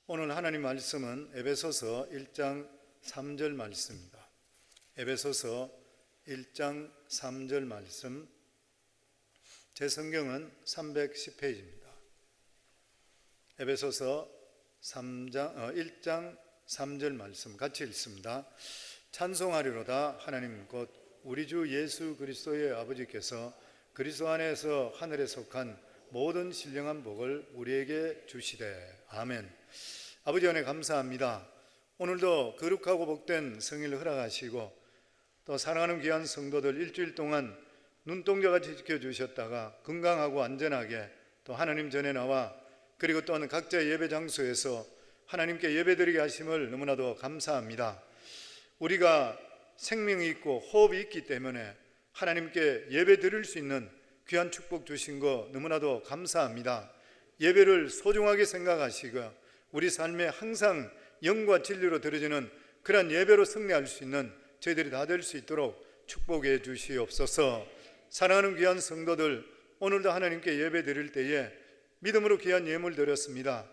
오늘 하나님 말씀은 에베소서 1장 3절 말씀입니다. 에베소서 1장 3절 말씀, 제 성경은 310페이지입니다. 에베소서 1장 3절 말씀 같이 읽습니다. 찬송하리로다. 하나님 곧 우리 주 예수 그리스도의 아버지께서 그리스도 안에서 하늘에 속한 모든 신령한 복을 우리에게 주시되. 아멘. 아버지 은혜 감사합니다. 오늘도 거룩하고 복된 성일을 허락하시고 또 사랑하는 귀한 성도들 일주일 동안 눈동자같이 지켜주셨다가 건강하고 안전하게 또 하나님 전에 나와 그리고 또한 각자의 예배 장소에서 하나님께 예배드리게 하심을 너무나도 감사합니다. 우리가 생명이 있고 호흡이 있기 때문에 하나님께 예배 드릴 수 있는 귀한 축복 주신 거 너무나도 감사합니다. 예배를 소중하게 생각하시고 우리 삶에 항상 영과 진리로 드려지는 그런 예배로 승리할 수 있는 저희들이 다 될 수 있도록 축복해 주시옵소서. 사랑하는 귀한 성도들, 오늘도 하나님께 예배 드릴 때에 믿음으로 귀한 예물 드렸습니다.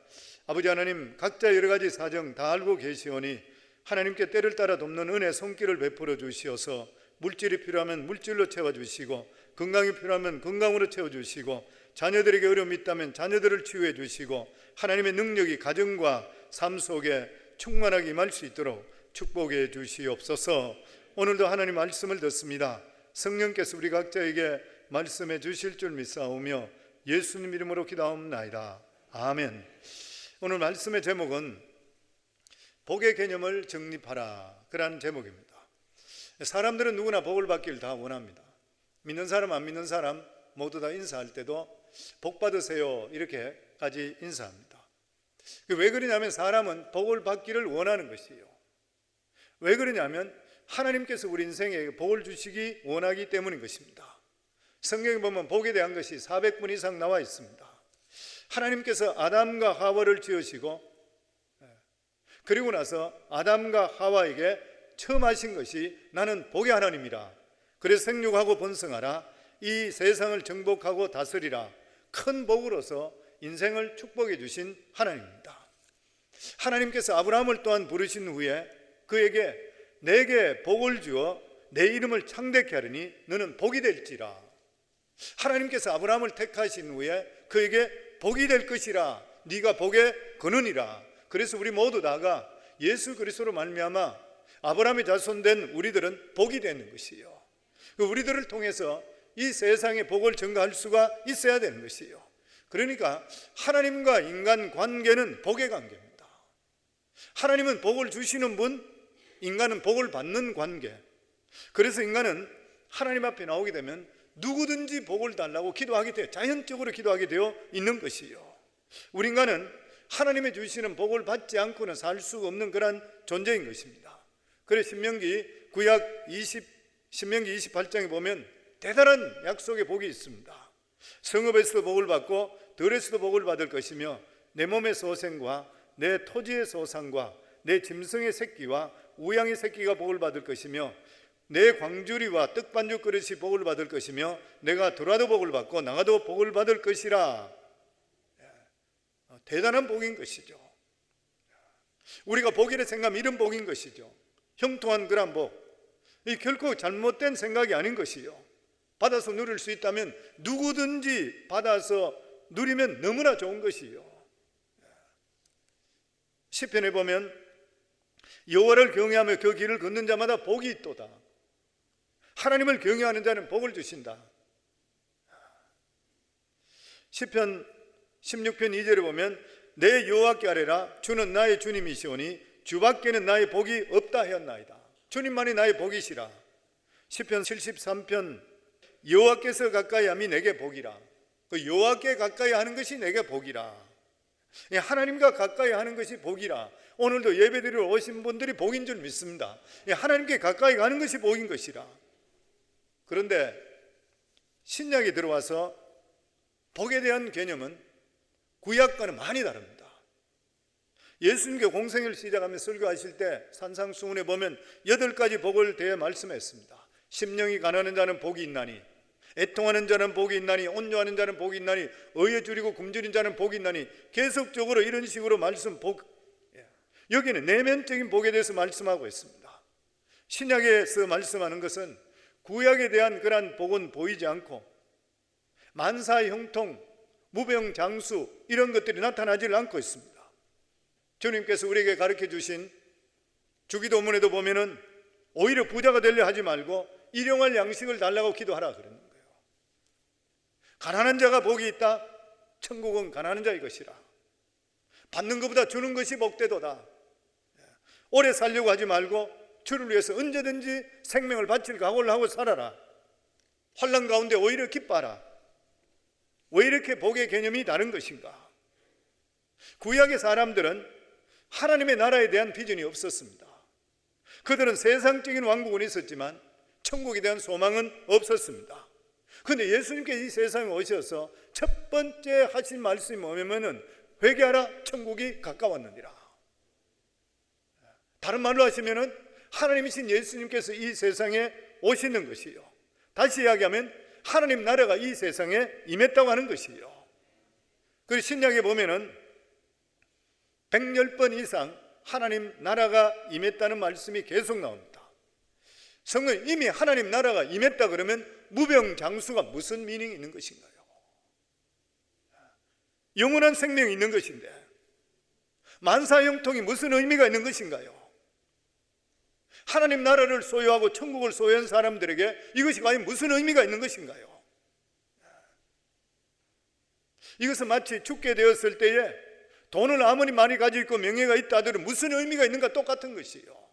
아버지 하나님, 각자 여러 가지 사정 다 알고 계시오니 하나님께 때를 따라 돕는 은혜 손길을 베풀어 주시어서 물질이 필요하면 물질로 채워주시고 건강이 필요하면 건강으로 채워주시고 자녀들에게 어려움이 있다면 자녀들을 치유해 주시고 하나님의 능력이 가정과 삶 속에 충만하게 임할 수 있도록 축복해 주시옵소서. 오늘도 하나님 말씀을 듣습니다. 성령께서 우리 각자에게 말씀해 주실 줄 믿사오며 예수님 이름으로 기도하옵나이다. 아멘. 오늘 말씀의 제목은 복의 개념을 정립하라, 그런 제목입니다. 사람들은 누구나 복을 받기를 다 원합니다. 믿는 사람 안 믿는 사람 모두 다 인사할 때도 복 받으세요 이렇게까지 인사합니다. 왜 그러냐면 사람은 복을 받기를 원하는 것이에요. 왜 그러냐면 하나님께서 우리 인생에 복을 주시기 원하기 때문인 것입니다. 성경에 보면 복에 대한 것이 400분 이상 나와 있습니다. 하나님께서 아담과 하와를 지으시고 그리고 나서 아담과 하와에게 처음 하신 것이 나는 복의 하나님이라, 그래서 생육하고 번성하라, 이 세상을 정복하고 다스리라, 큰 복으로서 인생을 축복해 주신 하나님입니다. 하나님께서 아브라함을 또한 부르신 후에 그에게 내게 복을 주어 내 이름을 창대케 하리니 너는 복이 될지라. 하나님께서 아브라함을 택하신 후에 그에게 복이 될 것이라, 네가 복의 근원이라. 그래서 우리 모두 다가 예수 그리스도로 말미암아 아브라함의 자손된 우리들은 복이 되는 것이에요. 우리들을 통해서 이 세상에 복을 증가할 수가 있어야 되는 것이에요. 그러니까 하나님과 인간 관계는 복의 관계입니다. 하나님은 복을 주시는 분, 인간은 복을 받는 관계. 그래서 인간은 하나님 앞에 나오게 되면 누구든지 복을 달라고 기도하게 돼요. 자연적으로 기도하게 되어 있는 것이에요. 우리 인간은 하나님의 주시는 복을 받지 않고는 살 수가 없는 그런 존재인 것입니다. 그래서 신명기 28장에 보면 대단한 약속의 복이 있습니다. 성읍에서도 복을 받고 들에서도 복을 받을 것이며 내 몸의 소생과 내 토지의 소산과 내 짐승의 새끼와 우양의 새끼가 복을 받을 것이며 내 광주리와 떡반죽 그릇이 복을 받을 것이며 내가 들어와도 복을 받고 나가도 복을 받을 것이라. 대단한 복인 것이죠. 우리가 복이라 생각하면 이런 복인 것이죠. 형통한 그런 복, 이 결코 잘못된 생각이 아닌 것이요. 받아서 누릴 수 있다면 누구든지 받아서 누리면 너무나 좋은 것이요. 시편에 보면 여호와를 경외하며 그 길을 걷는 자마다 복이 있도다. 하나님을 경외하는 자는 복을 주신다. 시편 16편 2절에 보면 내 여호와께 아뢰라, 주는 나의 주님이시오니 주밖에는 나의 복이 없다 하였나이다. 주님만이 나의 복이시라. 시편 73편 여호와께서 가까이 함이 내게 복이라. 그 여호와께 가까이 하는 것이 내게 복이라. 하나님과 가까이 하는 것이 복이라. 오늘도 예배드리러 오신 분들이 복인 줄 믿습니다. 하나님께 가까이 가는 것이 복인 것이라. 그런데 신약에 들어와서 복에 대한 개념은 구약과는 많이 다릅니다. 예수님께 공생애를 시작하며 설교하실 때 산상수훈에 보면 8가지 복을 대해 말씀했습니다. 심령이 가난한 자는 복이 있나니, 애통하는 자는 복이 있나니, 온유하는 자는 복이 있나니, 의에 줄이고 굶주린 자는 복이 있나니, 계속적으로 이런 식으로 말씀 복 여기는 내면적인 복에 대해서 말씀하고 있습니다. 신약에서 말씀하는 것은 구약에 대한 그러한 복은 보이지 않고 만사 형통, 무병장수 이런 것들이 나타나지 않고 있습니다. 주님께서 우리에게 가르쳐 주신 주기도문에도 보면은 오히려 부자가 되려 하지 말고 일용할 양식을 달라고 기도하라 그러는 거예요. 가난한 자가 복이 있다. 천국은 가난한 자의 것이라. 받는 것보다 주는 것이 복되도다. 오래 살려고 하지 말고 주를 위해서 언제든지 생명을 바칠 각오를 하고 살아라. 환난 가운데 오히려 기뻐하라. 왜 이렇게 복의 개념이 다른 것인가? 구약의 사람들은 하나님의 나라에 대한 비전이 없었습니다. 그들은 세상적인 왕국은 있었지만 천국에 대한 소망은 없었습니다. 그런데 예수님께서 이 세상에 오셔서 첫 번째 하신 말씀이 뭐냐면은 회개하라, 천국이 가까웠느니라. 다른 말로 하시면은 하나님이신 예수님께서 이 세상에 오시는 것이요. 다시 이야기하면 하나님 나라가 이 세상에 임했다고 하는 것이요. 그리고 신약에 보면은 110번 이상 하나님 나라가 임했다는 말씀이 계속 나옵니다. 성경에 이미 하나님 나라가 임했다 그러면 무병장수가 무슨 미닝이 있는 것인가요? 영원한 생명이 있는 것인데 만사형통이 무슨 의미가 있는 것인가요? 하나님 나라를 소유하고 천국을 소유한 사람들에게 이것이 과연 무슨 의미가 있는 것인가요? 이것은 마치 죽게 되었을 때에 돈을 아무리 많이 가지고 있고 명예가 있다 하더라도 무슨 의미가 있는가 똑같은 것이요.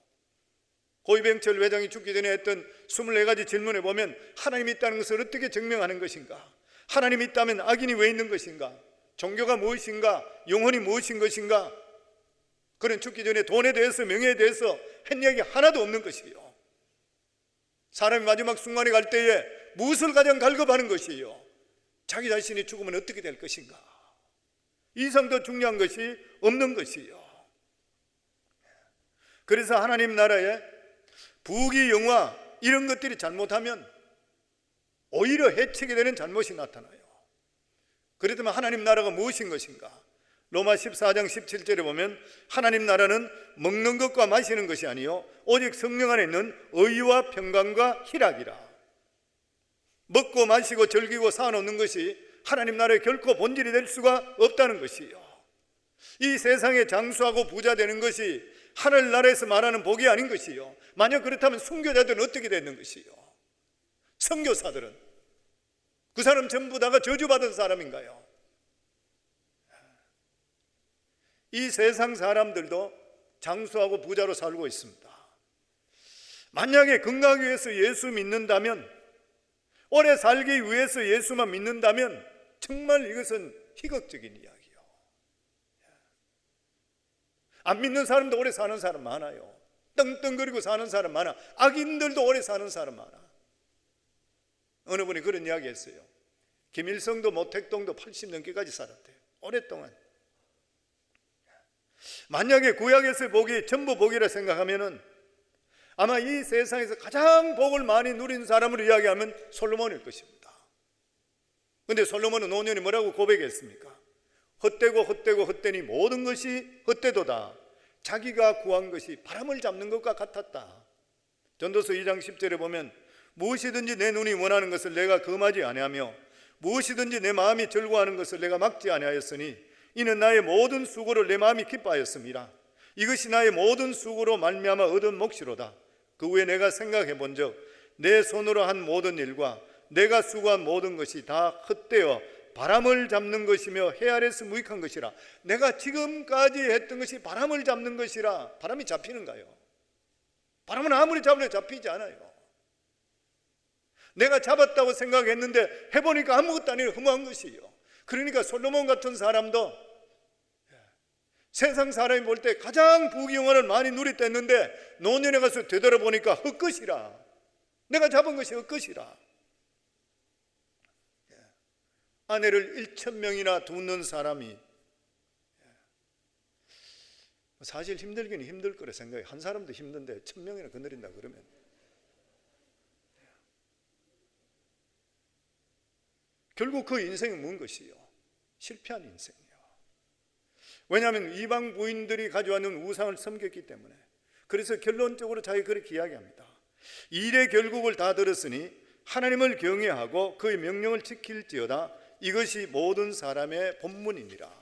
고이병철 회장이 죽기 전에 했던 24가지 질문에 보면 하나님이 있다는 것을 어떻게 증명하는 것인가? 하나님이 있다면 악인이 왜 있는 것인가? 종교가 무엇인가? 영혼이 무엇인 것인가? 그는 죽기 전에 돈에 대해서 명예에 대해서 한 얘기 하나도 없는 것이요. 사람이 마지막 순간에 갈 때에 무엇을 가장 갈급하는 것이요? 자기 자신이 죽으면 어떻게 될 것인가? 이상 더 중요한 것이 없는 것이요. 그래서 하나님 나라에 부귀 영화 이런 것들이 잘못하면 오히려 해치게 되는 잘못이 나타나요. 그렇다면 하나님 나라가 무엇인 것인가? 로마 14장 17절에 보면 하나님 나라는 먹는 것과 마시는 것이 아니요 오직 성령 안에 있는 의와 평강과 희락이라. 먹고 마시고 즐기고 사놓는 것이 하나님 나라의 결코 본질이 될 수가 없다는 것이요. 이 세상에 장수하고 부자 되는 것이 하늘나라에서 말하는 복이 아닌 것이요. 만약 그렇다면 순교자들은 어떻게 되는 것이요? 선교사들은 그 사람 전부 다가 저주받은 사람인가요? 이 세상 사람들도 장수하고 부자로 살고 있습니다. 만약에 건강하기 위해서 예수 믿는다면, 오래 살기 위해서 예수만 믿는다면 정말 이것은 희극적인 이야기예요. 안 믿는 사람도 오래 사는 사람 많아요. 떵떵거리고 사는 사람 많아. 악인들도 오래 사는 사람 많아. 어느 분이 그런 이야기 했어요. 김일성도 모택동도 80 넘게까지 살았대요. 오랫동안. 만약에 구약에서의 복이 전부 복이라 생각하면은 아마 이 세상에서 가장 복을 많이 누린 사람으로 이야기하면 솔로몬일 것입니다. 그런데 솔로몬은 5년이 뭐라고 고백했습니까? 헛되고 헛되고 헛되니 모든 것이 헛되도다. 자기가 구한 것이 바람을 잡는 것과 같았다. 전도서 2장 10절에 보면 무엇이든지 내 눈이 원하는 것을 내가 금하지 아니하며 무엇이든지 내 마음이 즐거워하는 것을 내가 막지 아니하였으니 이는 나의 모든 수고를 내 마음이 기뻐하였습니다. 이것이 나의 모든 수고로 말미암아 얻은 몫이로다. 그 후에 내가 생각해 본즉 내 손으로 한 모든 일과 내가 수고한 모든 것이 다 헛되어 바람을 잡는 것이며 해 아래서 무익한 것이라. 내가 지금까지 했던 것이 바람을 잡는 것이라. 바람이 잡히는가요? 바람은 아무리 잡아도 잡히지 않아요. 내가 잡았다고 생각했는데 해보니까 아무것도 아니라 허무한 것이에요. 그러니까 솔로몬 같은 사람도 세상 사람이 볼 때 가장 부귀영화를 많이 누렸댔는데 노년에 가서 되돌아보니까 헛것이라. 내가 잡은 것이 헛것이라. 아내를 1,000명이나 두는 사람이 사실 힘들기는 힘들 거라 생각해. 한 사람도 힘든데 1,000명이나 거느린다 그러면 결국 그 인생은 뭔 것이요? 실패한 인생이요. 왜냐하면 이방 부인들이 가져왔는 우상을 섬겼기 때문에. 그래서 결론적으로 자기가 그렇게 이야기합니다. 일의 결국을 다 들었으니 하나님을 경외하고 그의 명령을 지킬지어다. 이것이 모든 사람의 본문이니라.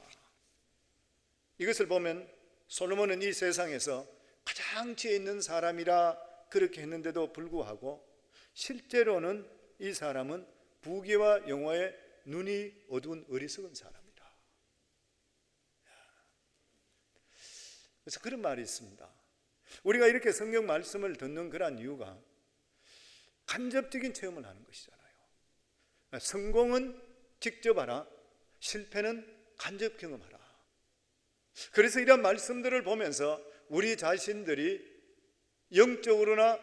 이것을 보면 솔로몬은 이 세상에서 가장 지혜 있는 사람이라 그렇게 했는데도 불구하고 실제로는 이 사람은 부귀와 영화에 눈이 어두운 어리석은 사람이다. 그래서 그런 말이 있습니다. 우리가 이렇게 성경 말씀을 듣는 그런 이유가 간접적인 체험을 하는 것이잖아요. 성공은 직접 하라, 실패는 간접 경험하라. 그래서 이런 말씀들을 보면서 우리 자신들이 영적으로나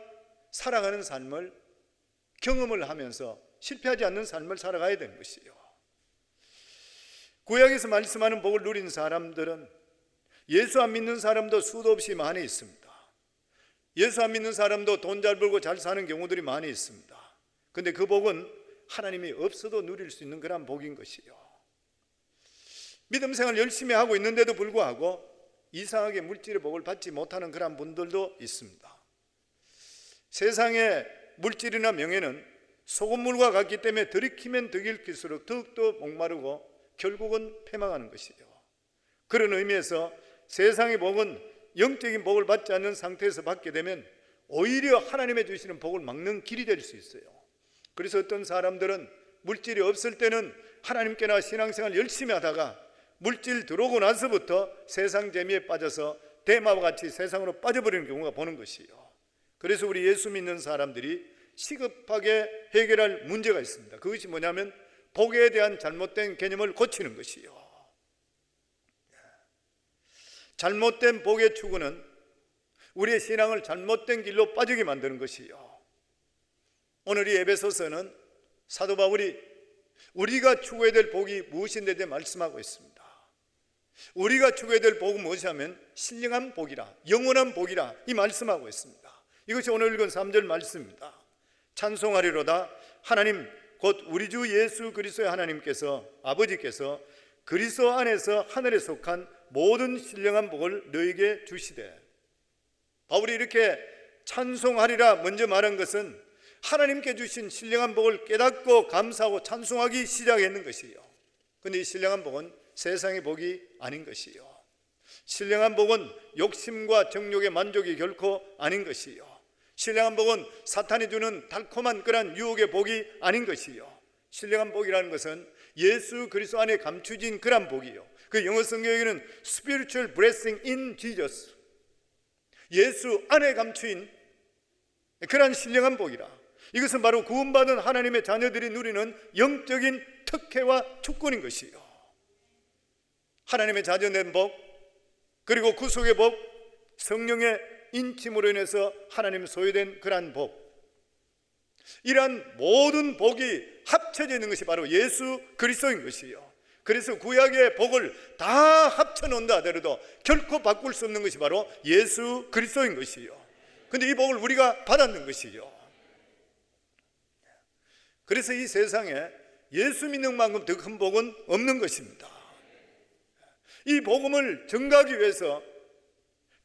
살아가는 삶을 경험을 하면서 실패하지 않는 삶을 살아가야 되는 것이에요. 구약에서 말씀하는 복을 누린 사람들은 예수 안 믿는 사람도 수도 없이 많이 있습니다. 예수 안 믿는 사람도 돈 잘 벌고 잘 사는 경우들이 많이 있습니다. 그런데 그 복은 하나님이 없어도 누릴 수 있는 그런 복인 것이요. 믿음 생활 열심히 하고 있는데도 불구하고 이상하게 물질의 복을 받지 못하는 그런 분들도 있습니다. 세상의 물질이나 명예는 소금물과 같기 때문에 들이키면 득일킬수록 더욱더 목마르고 결국은 패망하는 것이죠. 그런 의미에서 세상의 복은 영적인 복을 받지 않는 상태에서 받게 되면 오히려 하나님의 주시는 복을 막는 길이 될 수 있어요. 그래서 어떤 사람들은 물질이 없을 때는 하나님께나 신앙생활 열심히 하다가 물질 들어오고 나서부터 세상 재미에 빠져서 대마와 같이 세상으로 빠져버리는 경우가 보는 것이에요. 그래서 우리 예수 믿는 사람들이 시급하게 해결할 문제가 있습니다. 그것이 뭐냐면 복에 대한 잘못된 개념을 고치는 것이에요. 잘못된 복의 추구는 우리의 신앙을 잘못된 길로 빠지게 만드는 것이에요. 오늘 이 에베소서는 사도 바울이 우리가 추구해야 될 복이 무엇인데 대해 말씀하고 있습니다. 우리가 추구해야 될 복은 무엇이냐면 신령한 복이라, 영원한 복이라 이 말씀하고 있습니다. 이것이 오늘 읽은 3절 말씀입니다. 찬송하리로다 하나님 곧 우리 주 예수 그리스도의 하나님께서 아버지께서 그리스도 안에서 하늘에 속한 모든 신령한 복을 너에게 주시되. 바울이 이렇게 찬송하리라 먼저 말한 것은 하나님께 주신 신령한 복을 깨닫고 감사하고 찬송하기 시작했는 것이에요. 그런데 이 신령한 복은 세상의 복이 아닌 것이에요. 신령한 복은 욕심과 정욕의 만족이 결코 아닌 것이에요. 신령한 복은 사탄이 주는 달콤한 그런 유혹의 복이 아닌 것이에요. 신령한 복이라는 것은 예수 그리스도 안에 감추진 그런 복이에요. 그 영어 성경에는 spiritual blessing in Jesus, 예수 안에 감추인 그런 신령한 복이라. 이것은 바로 구원받은 하나님의 자녀들이 누리는 영적인 특혜와 축권인 것이에요. 하나님의 자녀된 복, 그리고 구속의 복, 성령의 인침으로 인해서 하나님 소유된 그러한 복, 이러한 모든 복이 합쳐져 있는 것이 바로 예수 그리스도인 것이에요. 그래서 구약의 복을 다 합쳐놓는다 하더라도 결코 바꿀 수 없는 것이 바로 예수 그리스도인 것이에요. 그런데 이 복을 우리가 받았는 것이죠. 그래서 이 세상에 예수 믿는 만큼 더 큰 복은 없는 것입니다. 이 복음을 전가하기 위해서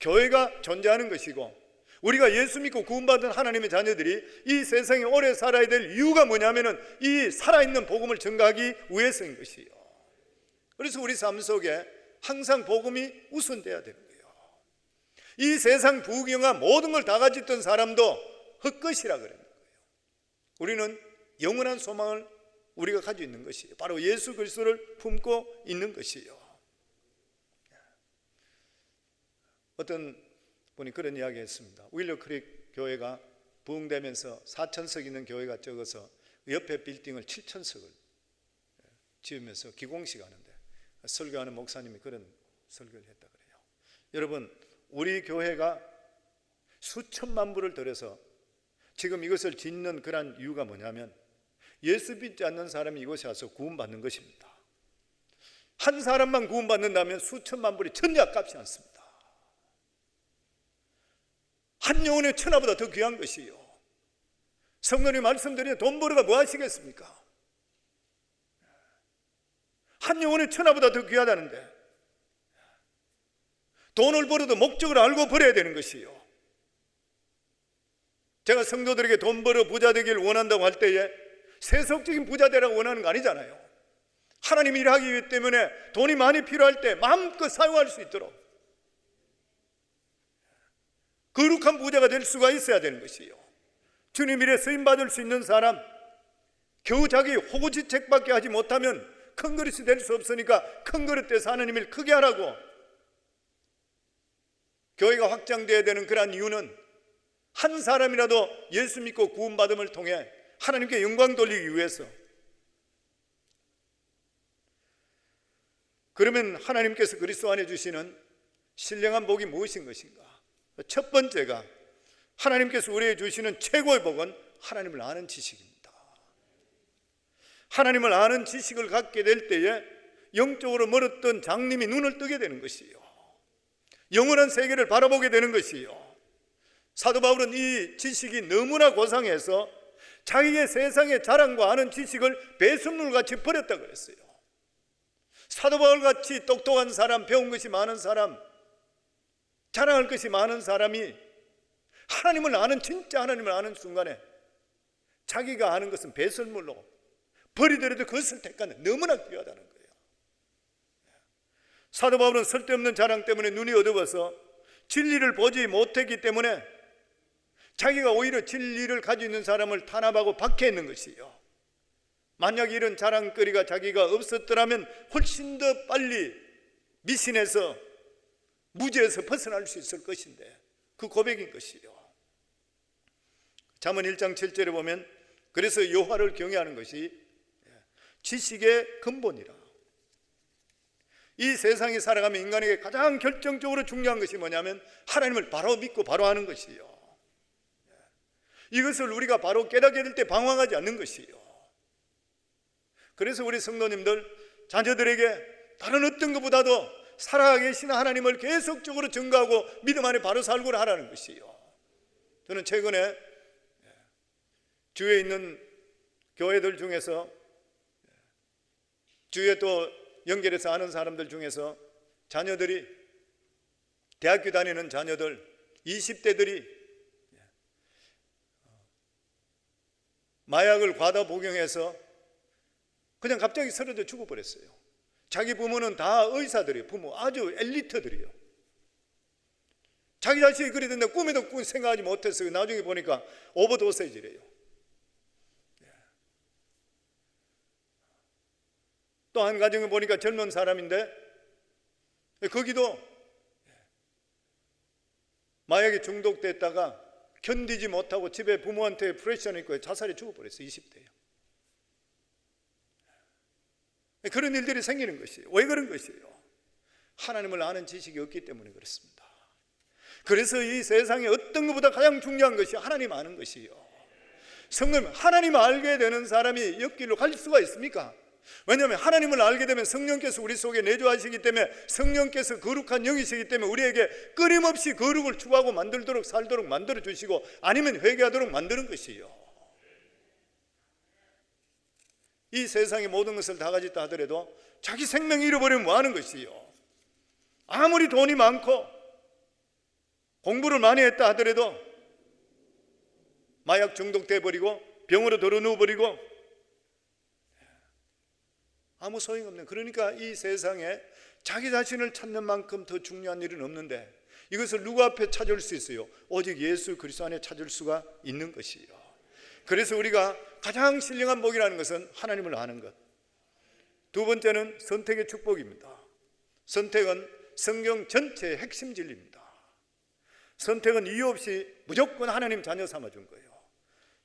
교회가 존재하는 것이고, 우리가 예수 믿고 구원받은 하나님의 자녀들이 이 세상에 오래 살아야 될 이유가 뭐냐면은 이 살아있는 복음을 전가하기 위해서인 것이에요. 그래서 우리 삶 속에 항상 복음이 우선돼야 되는 거예요. 이 세상 부귀영화 모든 걸 다 가졌던 사람도 헛것이라 그러는 거예요. 우리는 영원한 소망을 우리가 가지고 있는 것이에요. 바로 예수 그리스도를 품고 있는 것이에요. 어떤 분이 그런 이야기 했습니다. 윌러 크릭 교회가 부흥되면서 4,000석 있는 교회가 적어서 옆에 빌딩을 7,000석을 지으면서 기공식 하는데 설교하는 목사님이 그런 설교를 했다 그래요. 여러분, 우리 교회가 수천만 불을 들여서 지금 이것을 짓는 그런 이유가 뭐냐면 예수 믿지 않는 사람이 이곳에 와서 구원받는 것입니다. 한 사람만 구원받는다면 수천만 불이 천리값이 않습니다. 한 영혼의 천하보다 더 귀한 것이요. 성령이 말씀드리는 돈 벌어가 뭐 하시겠습니까? 한 영혼의 천하보다 더 귀하다는데 돈을 벌어도 목적을 알고 벌어야 되는 것이요. 제가 성도들에게 돈 벌어 부자 되길 원한다고 할 때에 세속적인 부자 되라고 원하는 거 아니잖아요. 하나님 일하기 때문에 돈이 많이 필요할 때 마음껏 사용할 수 있도록 거룩한 부자가 될 수가 있어야 되는 것이요. 주님 일에 쓰임받을 수 있는 사람, 겨우 자기 호구지책밖에 하지 못하면 큰 그릇이 될 수 없으니까 큰 그릇 돼서 하나님 일 크게 하라고 교회가 확장되어야 되는 그러한 이유는 한 사람이라도 예수 믿고 구원받음을 통해 하나님께 영광 돌리기 위해서. 그러면 하나님께서 그리스도 안에 주시는 신령한 복이 무엇인 것인가? 첫 번째가 하나님께서 우리에게 주시는 최고의 복은 하나님을 아는 지식입니다. 하나님을 아는 지식을 갖게 될 때에 영적으로 멀었던 장님이 눈을 뜨게 되는 것이요, 영원한 세계를 바라보게 되는 것이요. 사도 바울은 이 지식이 너무나 고상해서 자기의 세상의 자랑과 아는 지식을 배설물같이 버렸다고 그랬어요. 사도 바울같이 똑똑한 사람, 배운 것이 많은 사람, 자랑할 것이 많은 사람이 하나님을 아는, 진짜 하나님을 아는 순간에 자기가 아는 것은 배설물로 버리더라도 그것을 택하는, 너무나 귀하다는 거예요. 사도 바울은 쓸데없는 자랑 때문에 눈이 어두워서 진리를 보지 못했기 때문에 자기가 오히려 진리를 가지고 있는 사람을 탄압하고 박해했는 것이요. 만약 이런 자랑거리가 자기가 없었더라면 훨씬 더 빨리 미신에서, 무지에서 벗어날 수 있을 것인데 그 고백인 것이요. 잠언 1장 7절에 보면 그래서 여호와를 경외하는 것이 지식의 근본이라. 이 세상에 살아가면 인간에게 가장 결정적으로 중요한 것이 뭐냐면 하나님을 바로 믿고 바로 하는 것이요. 이것을 우리가 바로 깨닫게 될 때 방황하지 않는 것이요. 그래서 우리 성도님들, 자녀들에게 다른 어떤 것보다도 살아계신 하나님을 계속적으로 증거하고 믿음 안에 바로 살고 하라는 것이요. 저는 최근에 주위에 있는 교회들 중에서, 주위에 또 연결해서 아는 사람들 중에서 자녀들이, 대학교 다니는 자녀들 20대들이 마약을 과다 복용해서 그냥 갑자기 쓰러져 죽어버렸어요. 자기 부모는 다 의사들이에요. 부모 아주 엘리트들이에요. 자기 자식이 그리 된다 꿈에도 생각하지 못했어요. 나중에 보니까 오버도세이지래요. 또 한 가정에 보니까 젊은 사람인데 거기도 마약에 중독됐다가 견디지 못하고 집에 부모한테 프레셔를 입고 자살해 죽어버렸어요. 20대예요. 그런 일들이 생기는 것이에요. 왜 그런 것이에요? 하나님을 아는 지식이 없기 때문에 그렇습니다. 그래서 이 세상에 어떤 것보다 가장 중요한 것이 하나님 아는 것이에요. 성령, 하나님 알게 되는 사람이 옆길로 갈 수가 있습니까? 왜냐하면 하나님을 알게 되면 성령께서 우리 속에 내주하시기 때문에, 성령께서 거룩한 영이시기 때문에 우리에게 끊임없이 거룩을 추구하고 만들도록, 살도록 만들어 주시고 아니면 회개하도록 만드는 것이에요. 이 세상의 모든 것을 다 가졌다 하더라도 자기 생명 잃어버리면 뭐 하는 것이에요? 아무리 돈이 많고 공부를 많이 했다 하더라도 마약 중독돼 버리고 병으로 들어 누워 버리고 아무 소용없는, 그러니까 이 세상에 자기 자신을 찾는 만큼 더 중요한 일은 없는데 이것을 누구 앞에 찾을 수 있어요? 오직 예수 그리스도 안에 찾을 수가 있는 것이에요. 그래서 우리가 가장 신령한 복이라는 것은 하나님을 아는 것. 두 번째는 선택의 축복입니다. 선택은 성경 전체의 핵심 진리입니다. 선택은 이유 없이 무조건 하나님 자녀 삼아준 거예요.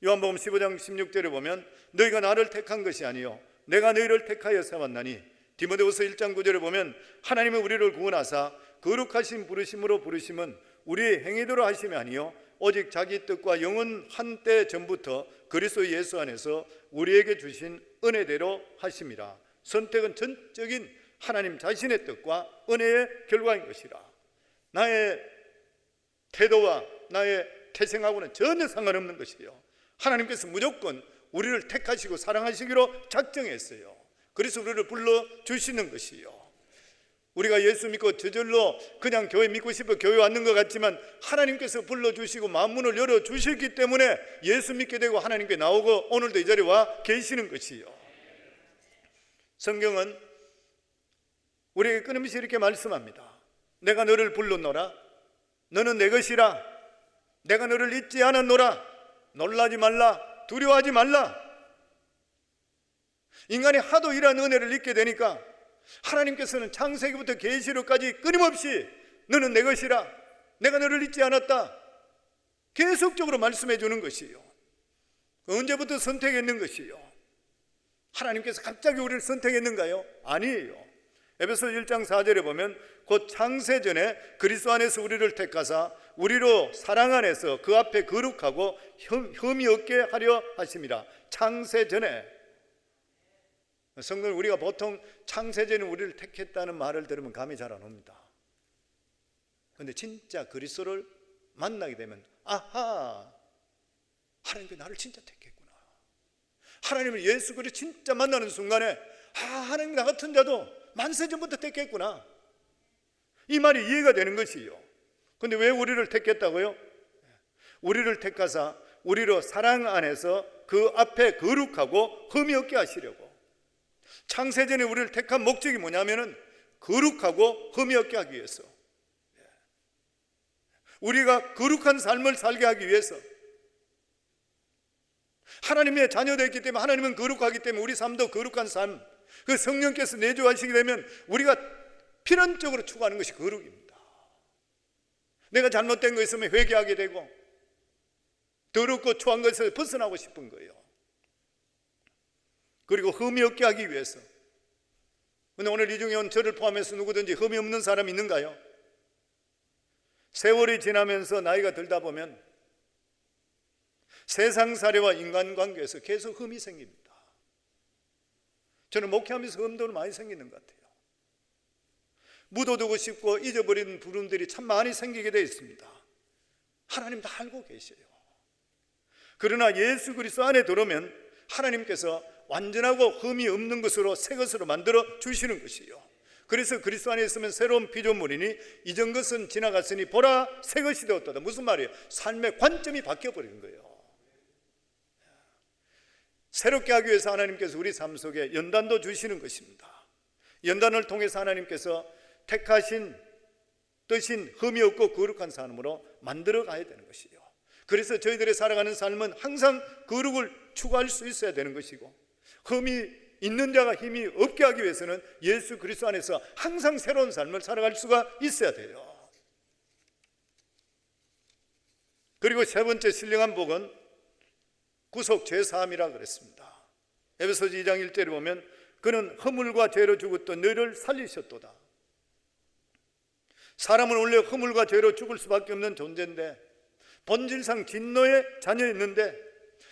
요한복음 15장 16절에 보면 너희가 나를 택한 것이 아니요 내가 너희를 택하여 세웠나니, 디모데후서 1장 9절에 보면 하나님은 우리를 구원하사 거룩하신 부르심으로 부르심은 우리의 행위대로 하심이 아니요 오직 자기 뜻과 영원한 때 전부터 그리스도 예수 안에서 우리에게 주신 은혜대로 하심이라. 선택은 전적인 하나님 자신의 뜻과 은혜의 결과인 것이라. 나의 태도와 나의 태생하고는 전혀 상관없는 것이요, 하나님께서 무조건 우리를 택하시고 사랑하시기로 작정했어요. 그래서 우리를 불러주시는 것이요. 우리가 예수 믿고 저절로 그냥 교회 믿고 싶어 교회 왔는 것 같지만 하나님께서 불러주시고 마음문을 열어주셨기 때문에 예수 믿게 되고 하나님께 나오고 오늘도 이 자리에 와 계시는 것이요. 성경은 우리에게 끊임없이 이렇게 말씀합니다. 내가 너를 불렀노라. 너는 내 것이라. 내가 너를 잊지 않았노라. 놀라지 말라. 두려워하지 말라. 인간이 하도 이러한 은혜를 잊게 되니까 하나님께서는 창세기부터 계시록까지 끊임없이 너는 내 것이라. 내가 너를 잊지 않았다. 계속적으로 말씀해 주는 것이요. 언제부터 선택했는 것이요. 하나님께서 갑자기 우리를 선택했는가요? 아니에요. 에베소 1장 4절에 보면 곧 창세전에 그리스도 안에서 우리를 택하사 우리로 사랑 안에서 그 앞에 거룩하고 흠이 없게 하려 하심이라. 창세전에. 성도는 우리가 보통 창세전에 우리를 택했다는 말을 들으면 감이 잘 안 옵니다. 그런데 진짜 그리스도를 만나게 되면 아하, 하나님이 나를 진짜 택했구나. 하나님을 예수 그리스도 진짜 만나는 순간에 하나님 나 같은 자도 만세전부터 택했구나. 이 말이 이해가 되는 것이요. 그런데 왜 우리를 택했다고요? 우리를 택하사 우리로 사랑 안에서 그 앞에 거룩하고 흠이 없게 하시려고. 창세전에 우리를 택한 목적이 뭐냐면은 거룩하고 흠이 없게 하기 위해서, 우리가 거룩한 삶을 살게 하기 위해서. 하나님의 자녀되었기 때문에 하나님은 거룩하기 때문에 우리 삶도 거룩한 삶, 그 성령께서 내주하시게 되면 우리가 필연적으로 추구하는 것이 거룩입니다. 내가 잘못된 거 있으면 회개하게 되고 더럽고 추한 것에서 벗어나고 싶은 거예요. 그리고 흠이 없게 하기 위해서. 그런데 오늘 이 중에 온 저를 포함해서 누구든지 흠이 없는 사람이 있는가요? 세월이 지나면서 나이가 들다 보면 세상사례와 인간관계에서 계속 흠이 생깁니다. 저는 목회하면서 흠도 많이 생기는 것 같아요. 묻어두고 싶고 잊어버린 부분들이 참 많이 생기게 되어 있습니다. 하나님 다 알고 계셔요. 그러나 예수 그리스도 안에 들어오면 하나님께서 완전하고 흠이 없는 것으로 새 것으로 만들어 주시는 것이요. 그래서 그리스도 안에 있으면 새로운 피조물이니 이전 것은 지나갔으니 보라 새 것이 되었다. 무슨 말이에요? 삶의 관점이 바뀌어버리는 거예요. 새롭게 하기 위해서 하나님께서 우리 삶 속에 연단도 주시는 것입니다. 연단을 통해서 하나님께서 택하신 뜻인 흠이 없고 거룩한 삶으로 만들어 가야 되는 것이요. 그래서 저희들의 살아가는 삶은 항상 거룩을 추구할 수 있어야 되는 것이고, 흠이 있는 자가 힘이 없게 하기 위해서는 예수 그리스도 안에서 항상 새로운 삶을 살아갈 수가 있어야 돼요. 그리고 세 번째 신령한 복은 구속 죄사함이라 그랬습니다. 에베소서 2장 1절에 보면 그는 허물과 죄로 죽었던 너를 살리셨도다. 사람은 원래 허물과 죄로 죽을 수밖에 없는 존재인데 본질상 진노의 자녀였는데,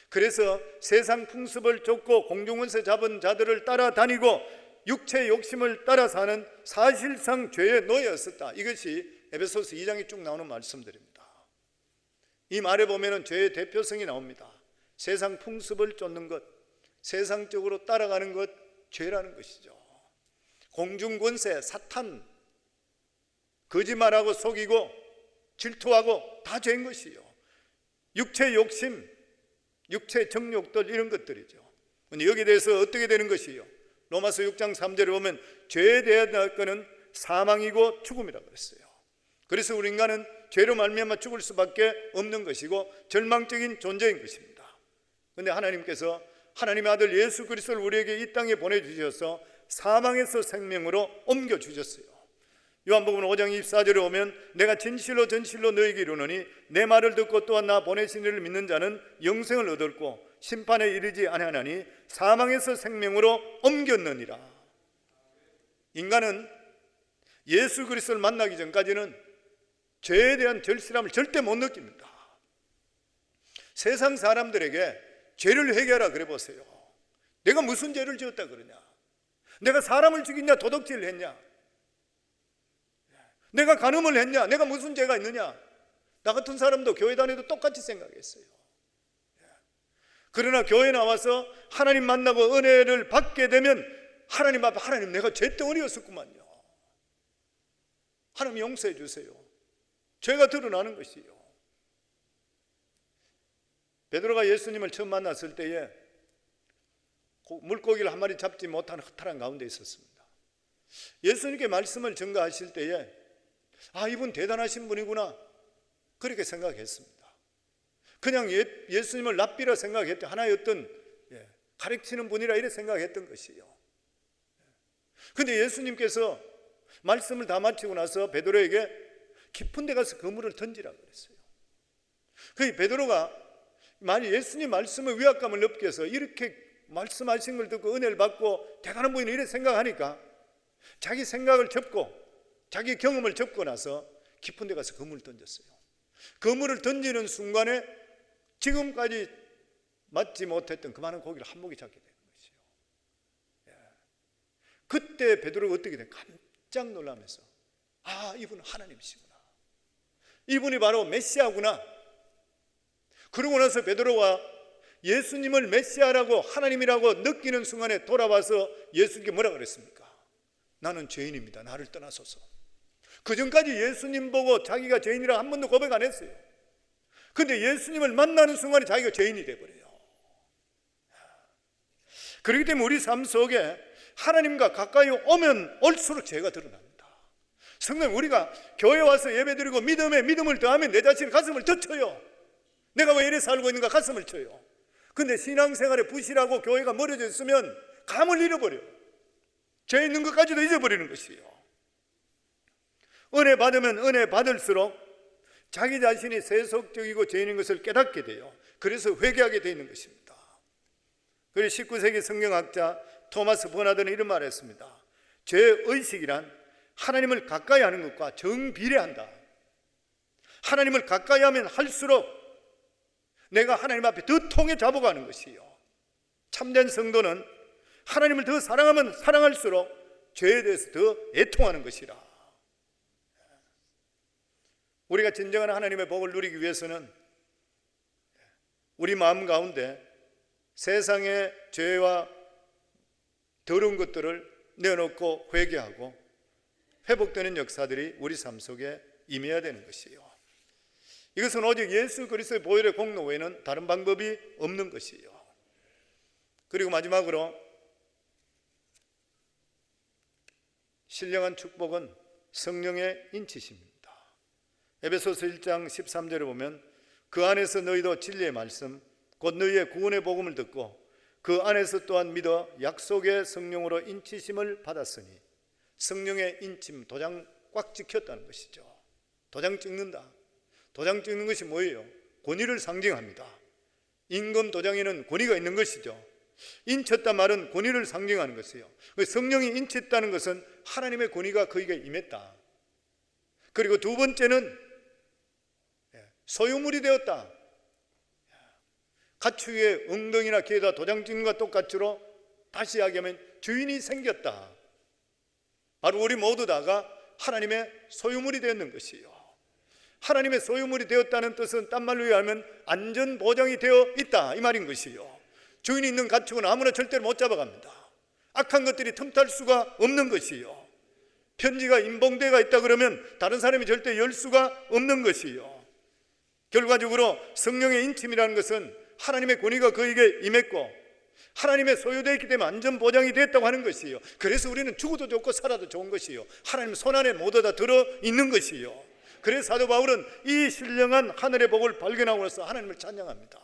그래서 세상 풍습을 쫓고 공중원세 잡은 자들을 따라다니고 육체의 욕심을 따라 사는 사실상 죄의 노예였었다. 이것이 에베소서 2장에 쭉 나오는 말씀들입니다. 이 말에 보면 죄의 대표성이 나옵니다. 세상 풍습을 쫓는 것, 세상적으로 따라가는 것, 죄라는 것이죠. 공중권세, 사탄, 거짓말하고 속이고 질투하고 다 죄인 것이요. 육체의 욕심, 육체의 정욕들, 이런 것들이죠. 근데 여기에 대해서 어떻게 되는 것이요? 로마서 6장 3절에 보면 죄에 대한 것은 사망이고 죽음이라고 그랬어요. 그래서 우리 인간은 죄로 말미암아 죽을 수밖에 없는 것이고 절망적인 존재인 것입니다. 그런데 하나님께서 하나님의 아들 예수 그리스도를 우리에게 이 땅에 보내주셔서 사망에서 생명으로 옮겨주셨어요. 요한복음 5장 24절에 오면 내가 진실로 진실로 너에게 이르노니 내 말을 듣고 또한 나 보내신 이를 믿는 자는 영생을 얻었고 심판에 이르지 아니하나니 사망에서 생명으로 옮겼느니라. 인간은 예수 그리스도를 만나기 전까지는 죄에 대한 절실함을 절대 못 느낍니다. 세상 사람들에게 죄를 회개하라 그래 보세요. 내가 무슨 죄를 지었다 그러냐? 내가 사람을 죽이냐? 도둑질을 했냐? 내가 간음을 했냐? 내가 무슨 죄가 있느냐? 나 같은 사람도 교회 다녀도 똑같이 생각했어요. 그러나 교회 나와서 하나님 만나고 은혜를 받게 되면 하나님 앞에 하나님 내가 죄덩어리였었구만요. 하나님 용서해 주세요. 죄가 드러나는 것이요. 베드로가 예수님을 처음 만났을 때에 물고기를 한 마리 잡지 못하는 허탈한 가운데 있었습니다. 예수님께 말씀을 전가하실 때에 이분 대단하신 분이구나 그렇게 생각했습니다. 그냥 예수님을 랍비라 생각했던 하나의 어떤 가르치는 분이라 이렇게 생각했던 것이요. 그런데 예수님께서 말씀을 다 마치고 나서 베드로에게 깊은 데 가서 그물을 던지라고 그랬어요. 그 베드로가 만약 예수님 말씀의 위압감을 느껴서 이렇게 말씀하신 걸 듣고 은혜를 받고 대단한 분이 이렇게 생각하니까 자기 생각을 접고 자기 경험을 접고 나서 깊은 데 가서 그물을 던졌어요. 그물을 던지는 순간에 지금까지 맞지 못했던 그 많은 고기를 한 목이 잡게 되는 것이요. 그때 베드로가 어떻게 돼? 깜짝 놀라면서 이분은 하나님이시구나. 이분이 바로 메시아구나. 그러고 나서 베드로가 예수님을 메시아라고 하나님이라고 느끼는 순간에 돌아와서 예수님께 뭐라 그랬습니까? 나는 죄인입니다. 나를 떠나소서. 그전까지 예수님 보고 자기가 죄인이라고 한 번도 고백 안 했어요. 그런데 예수님을 만나는 순간에 자기가 죄인이 돼버려요. 그렇기 때문에 우리 삶 속에 하나님과 가까이 오면 올수록 죄가 드러납니다. 성도님, 우리가 교회 와서 예배드리고 믿음에 믿음을 더하면 내 자신의 가슴을 더 쳐요. 내가 왜 이래 살고 있는가 가슴을 쳐요. 근데 신앙생활에 부실하고 교회가 멀어져 있으면 감을 잃어버려요. 죄 있는 것까지도 잊어버리는 것이에요. 은혜 받으면 은혜 받을수록 자기 자신이 세속적이고 죄인인 것을 깨닫게 돼요. 그래서 회개하게 되는 것입니다. 그래서 19세기 성경학자 토마스 버나드는 이런 말을 했습니다. 죄의식이란 하나님을 가까이 하는 것과 정비례한다. 하나님을 가까이 하면 할수록 내가 하나님 앞에 더 통해 잡아가는 것이요. 참된 성도는 하나님을 더 사랑하면 사랑할수록 죄에 대해서 더 애통하는 것이라. 우리가 진정한 하나님의 복을 누리기 위해서는 우리 마음 가운데 세상의 죄와 더러운 것들을 내어놓고 회개하고 회복되는 역사들이 우리 삶 속에 임해야 되는 것이에요. 이것은 오직 예수 그리스도의 보혈의 공로 외에는 다른 방법이 없는 것이에요. 그리고 마지막으로 신령한 축복은 성령의 인치심입니다. 에베소서 1장 13절에 보면 그 안에서 너희도 진리의 말씀 곧 너희의 구원의 복음을 듣고 그 안에서 또한 믿어 약속의 성령으로 인치심을 받았으니, 성령의 인침, 도장 꽉 찍혔다는 것이죠. 도장 찍는다. 도장 찍는 것이 뭐예요? 권위를 상징합니다. 임금 도장에는 권위가 있는 것이죠. 인쳤단 말은 권위를 상징하는 것이에요. 성령이 인쳤다는 것은 하나님의 권위가 그에게 임했다. 그리고 두 번째는 소유물이 되었다. 가축의 엉덩이나 귀에다 도장 찍는 것과 똑같이로 다시 이야기하면 주인이 생겼다. 바로 우리 모두 다가 하나님의 소유물이 되었는 것이에요. 하나님의 소유물이 되었다는 뜻은 딴 말로 얘기하면 안전보장이 되어 있다 이 말인 것이에요. 주인이 있는 가축은 아무나 절대로 못 잡아갑니다. 악한 것들이 틈탈 수가 없는 것이에요. 편지가 인봉대가 있다 그러면 다른 사람이 절대 열 수가 없는 것이에요. 결과적으로 성령의 인침이라는 것은 하나님의 권위가 그에게 임했고 하나님의 소유되어 있기 때문에 안전보장이 됐다고 하는 것이에요. 그래서 우리는 죽어도 좋고 살아도 좋은 것이에요. 하나님 손안에 모두 다 들어있는 것이에요. 그래서 사도 바울은 이 신령한 하늘의 복을 발견하고 나서 하나님을 찬양합니다.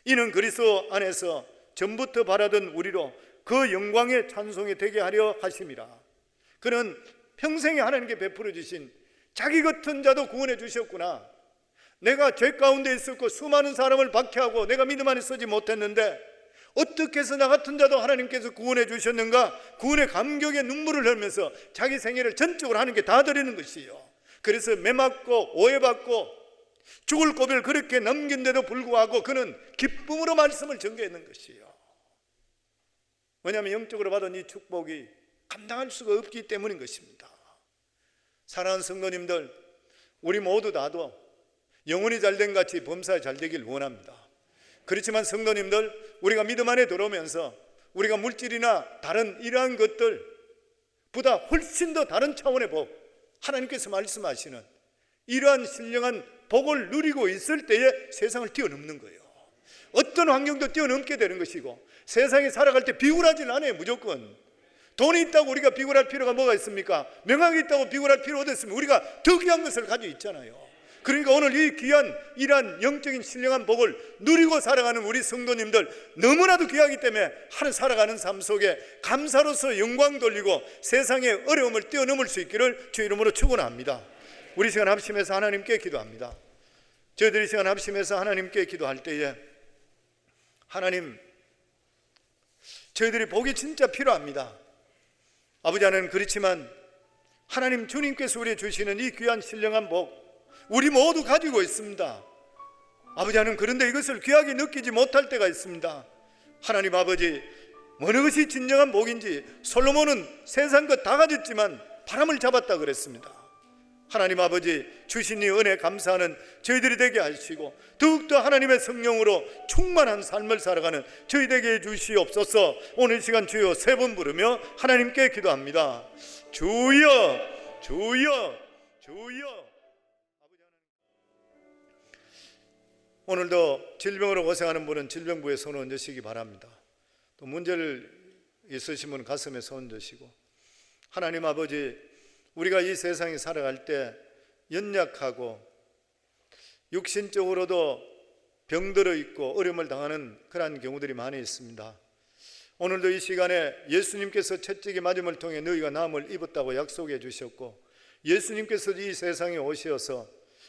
이는 그리스도 안에서 전부터 바라던 우리로 그 영광의 찬송이 되게 하려 하심이라. 그는 평생에 하나님께 베풀어 주신 자기 같은 자도 구원해 주셨구나. 내가 죄 가운데 있었고 수많은 사람을 박해하고 내가 믿음 안에 서지 못했는데 어떻게 해서 나 같은 자도 하나님께서 구원해 주셨는가? 구원의 감격에 눈물을 흘리면서 자기 생애를 전적으로 하나님께 다 드리는 것이에요. 그래서 매맞고 오해받고 죽을 고비를 그렇게 넘긴데도 불구하고 그는 기쁨으로 말씀을 전개하는 것이에요. 왜냐하면 영적으로 받은 이 축복이 감당할 수가 없기 때문인 것입니다. 사랑하는 성도님들, 우리 모두 다도 영혼이 잘된 같이 범사에 잘되길 원합니다. 그렇지만 성도님들, 우리가 믿음 안에 들어오면서 우리가 물질이나 다른 이러한 것들보다 훨씬 더 다른 차원의 복, 하나님께서 말씀하시는 이러한 신령한 복을 누리고 있을 때에 세상을 뛰어넘는 거예요. 어떤 환경도 뛰어넘게 되는 것이고, 세상에 살아갈 때 비굴하지는 않아요. 무조건 돈이 있다고 우리가 비굴할 필요가 뭐가 있습니까? 명함이 있다고 비굴할 필요가 어디 있습니까? 우리가 더 귀한 것을 가지고 있잖아요. 그러니까 오늘 이 귀한 이러한 영적인 신령한 복을 누리고 살아가는 우리 성도님들, 너무나도 귀하기 때문에 하루 살아가는 삶 속에 감사로서 영광 돌리고 세상의 어려움을 뛰어넘을 수 있기를 주 이름으로 축원합니다. 우리 시간 합심해서 하나님께 기도합니다. 저희들이 시간 합심해서 하나님께 기도할 때에, 하나님, 저희들이 복이 진짜 필요합니다. 아버지, 하나님, 그렇지만 하나님 주님께서 우리에게 주시는 이 귀한 신령한 복 우리 모두 가지고 있습니다. 아버지, 하나님, 그런데 이것을 귀하게 느끼지 못할 때가 있습니다. 하나님 아버지, 어느 것이 진정한 복인지, 솔로몬은 세상 것 다 가졌지만 바람을 잡았다 그랬습니다. 하나님 아버지, 주신 이 은혜 감사하는 저희들이 되게 하시고, 더욱더 하나님의 성령으로 충만한 삶을 살아가는 저희 되게 해주시옵소서. 오늘 시간 주여 세 번 부르며 하나님께 기도합니다. 주여, 주여, 주여. 오늘도 질병으로 고생하는 분은 질병부에 손 얹으시기 바랍니다. 또 문제를 있으신 분은 가슴에 손 얹으시고, 하나님 아버지, 우리가 이 세상에 살아갈 때 연약하고 육신적으로도 병들어 있고 어려움을 당하는 그러한 경우들이 많이 있습니다. 오늘도 이 시간에 예수님께서 채찍에 맞음을 통해 너희가 나음을 입었다고 약속해 주셨고, 예수님께서 이 세상에 오셔서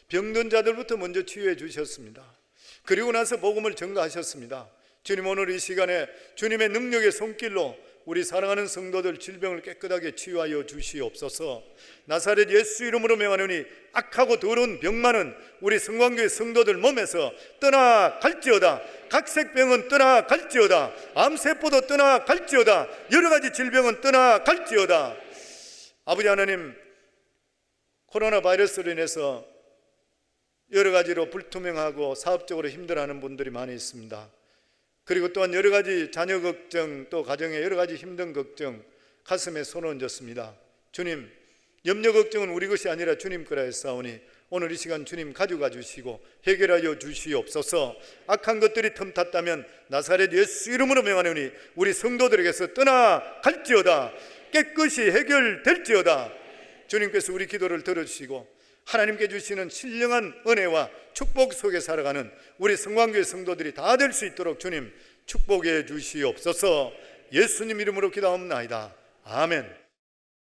병든 자들부터 먼저 치유해 주셨습니다. 그리고 나서 복음을 전가하셨습니다. 주님, 오늘 이 시간에 주님의 능력의 손길로 우리 사랑하는 성도들 질병을 깨끗하게 치유하여 주시옵소서. 나사렛 예수 이름으로 명하노니 악하고 더러운 병만은 우리 성광교회 성도들 몸에서 떠나갈지어다. 각색병은 떠나갈지어다. 암세포도 떠나갈지어다. 여러 가지 질병은 떠나갈지어다. 아버지 하나님, 코로나 바이러스로 인해서 여러 가지로 불투명하고 사업적으로 힘들어하는 분들이 많이 있습니다. 그리고 또한 여러 가지 자녀 걱정, 또 가정의 여러 가지 힘든 걱정, 가슴에 손 얹었습니다. 주님, 염려 걱정은 우리 것이 아니라 주님 거라 했사오니 오늘 이 시간 주님 가져가 주시고 해결하여 주시옵소서. 악한 것들이 틈탔다면 나사렛 예수 이름으로 명하노니 우리 성도들에게서 떠나갈지어다. 깨끗이 해결될지어다. 주님께서 우리 기도를 들어주시고 하나님께 주시는 신령한 은혜와 축복 속에 살아가는 우리 성광교회 성도들이 다 될 수 있도록 주님 축복해 주시옵소서. 예수님 이름으로 기도하옵나이다. 아멘.